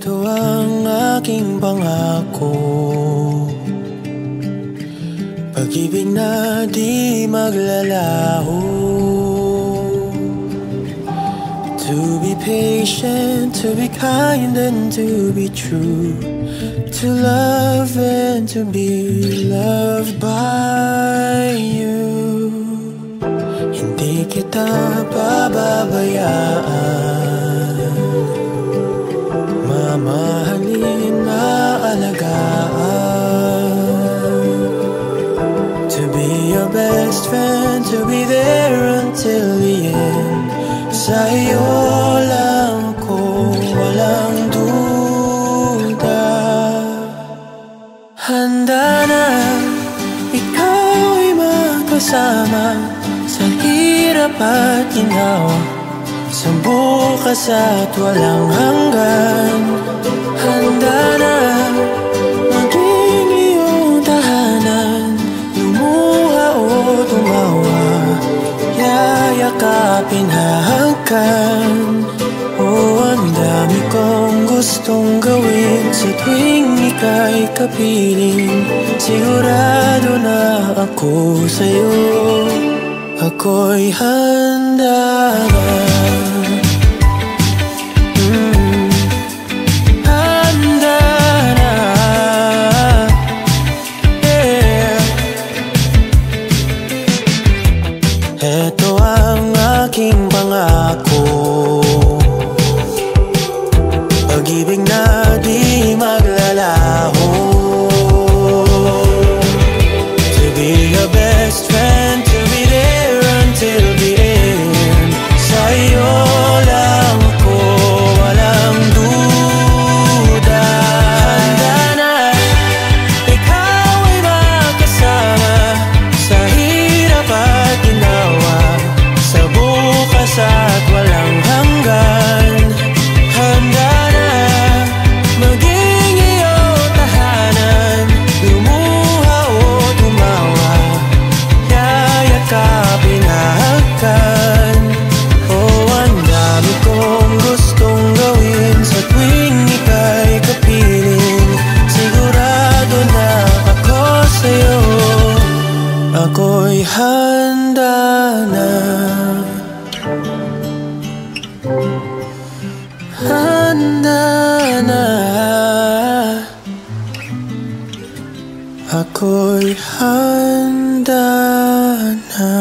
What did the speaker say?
Ito ang aking pangako, pag-ibig na di maglalaho. To be patient, to be kind and to be true, to love and to be loved by you. Hindi kita pababayaan, mamahalin na alagaan. To be your best friend, to be there until the end. Sa'yo lang ko walang duda. Handa na ikaw ay magkasama sa hirap at ginawa, sa bukas at walang hanggan. Handa na maging iyong tahanan, lumuha o tumawa, yayakapin, hahagkan. Oh, ang dami kong gustong gawin sa tuwing ika'y kapiling. Sigurado na ako sa'yo, ako'y handa na. Handa na, yeah. Ito ang aking pangako, pag-ibig na di maglalaho. To be your best friend, to be there until the end. Sa'yo lang ko walang duda. Handa na ikaw ay magkasama sa hirap at ginawa, sa bukas at walang hanggan. Handa na maging iyong tahanan, lumuha o tumawa, yayakapin, hahagkan. Oh, ang dami kong gustong gawin sa tuwing ika'y kapiling. Sigurado na ako sa'yo, ako'y handa na. Handa na, ako'y handa na.